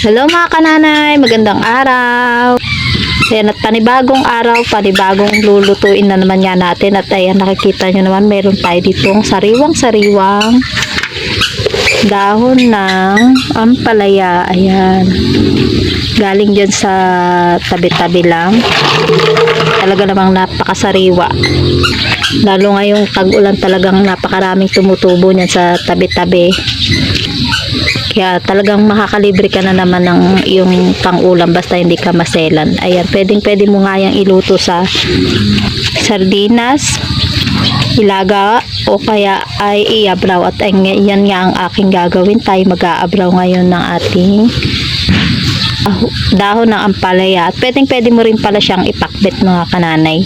Hello mga kananay, magandang araw. Ayan, at panibagong araw, panibagong lulutuin na naman nga natin. At ayan, nakikita nyo naman, meron tayo ditong sariwang-sariwang dahon ng ampalaya. Ayan, galing dyan sa tabi-tabi lang. Talaga namang napakasariwa. Lalo ngayong tag-ulan, talagang napakaraming tumutubo niyan sa tabi-tabi. Kaya talagang makakalibre ka na naman ng yung pang-ulam basta hindi ka maselan. Ayan, pwede mo nga yung iluto sa sardinas, ilaga, o kaya ay iabraw. At yan nga ang aking gagawin. Tayo mag-aabraw ngayon ng ating dahon ng ampalaya. At pwede mo rin pala siyang ipakbit mga kananay.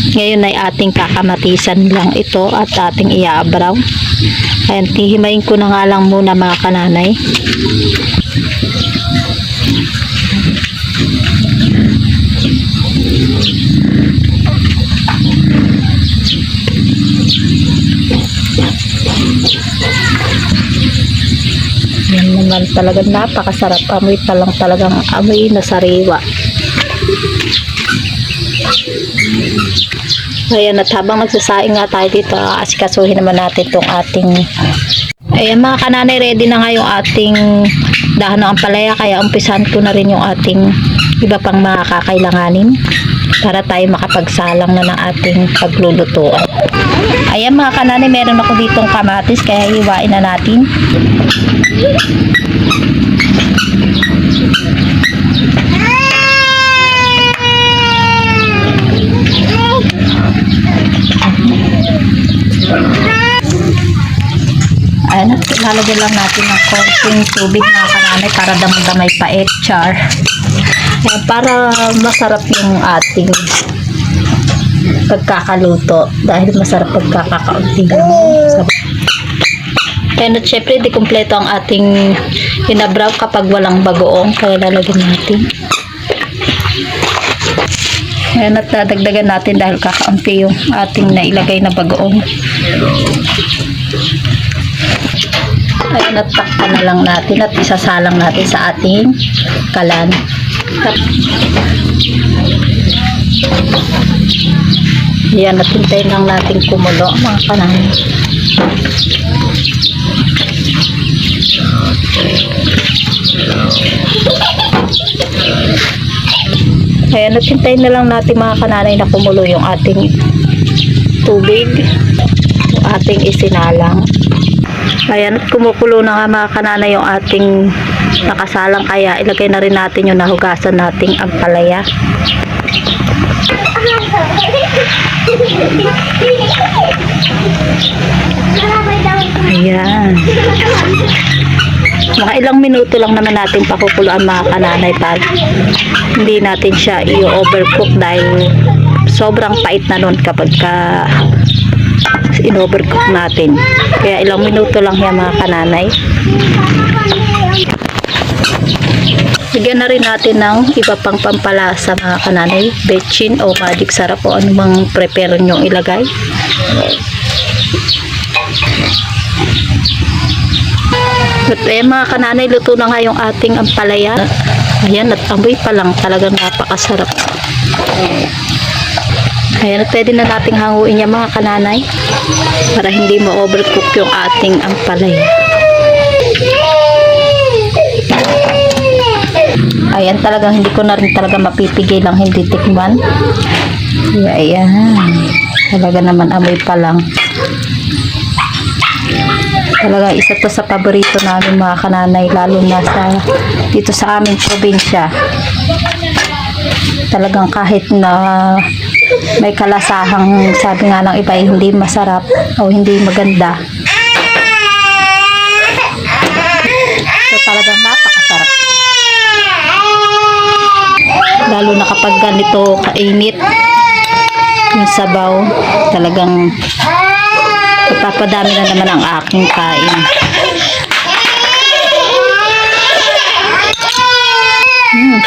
Ngayon ay ating kakamatisan lang ito at ating iaabraw. Ayan, hihimayin ko na nga lang muna mga kananay. Yan naman talagang napakasarap. Amoy pa lang talagang amoy na sariwa. Ayan, at habang nagsasaing nga tayo dito, asikasuhin naman natin itong ating, ayan mga kananay, ready na nga yung ating dahon ng ampalaya. Kaya umpisahan ko na rin yung ating iba pang mga kakailanganin para tayo makapagsalang na ng ating paglulutuan. Ayan mga kananay, meron ako ditong kamatis, kaya hiwain na natin. Ayan, lalagyan lang natin ng konting tubig mga kananay para damay pa char. Ayan, para masarap yung ating pagkakaluto dahil masarap pagkakakaunti. Ayan, at syempre di kumpleto ang ating inabraw kapag walang bagoong, kaya lalagyan natin. Ayan, at dadagdagan natin dahil kakaunti yung ating nailagay na bagoong. Ayan, at takpan na lang natin at isasalang natin sa ating kalan. Ayan, at hintayin lang natin kumulo mga kananay. Ayan, at hintayin na lang natin mga kananay na kumulo yung ating tubig, yung ating isinalang. Ayan, at kumukulo na nga mga kananay yung ating nakasalang, kaya ilagay na rin natin yung nahugasan nating ampalaya. Ayan, mga ilang minuto lang naman natin pakukuluan mga kananay para hindi natin siya i-overcook dahil sobrang pait na nun kapag in-overcook natin. Kaya ilang minuto lang yan mga kananay. Bigyan na rin natin ng iba pang pampalasa mga kananay, betchin o magic sarap o anumang prepare nyong ilagay. At mga kananay, luto na nga yung ating ampalaya. Ayan, at amoy pa lang talagang napakasarap. Ayan, at pwede na nating hanguin yan mga kananay para hindi ma-overcook yung ating ampalaya. Ayan, talagang hindi ko na rin talaga mapipigil lang hindi tikman. Ayan, talaga naman amoy pa lang. Talaga isa to sa paborito namin mga kananay, lalo na dito sa aming probinsya. Talagang kahit na may kalasahang sabi nga ng iba hindi masarap o hindi maganda, so talagang napakasarap, lalo na kapag ganito kainit yung sabaw. Talagang papadami na naman ang aking kain.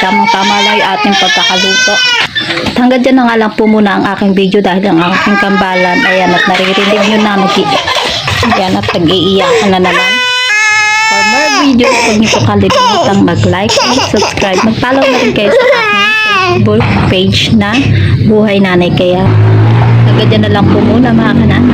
Tamang-tama lang yung ating pagkakaluto. At hanggang dyan na nga lang po muna ang aking video dahil ang aking kambalan, ayan, at naririnig nyo na ayan, at nag-iiyakan na naman. For more videos, huwag niyo po kalimutang mag-like and subscribe. Mag-follow na rin kayo sa aking Facebook page na Buhay Nanay. Kaya, hanggang dyan na lang po muna mga kanan.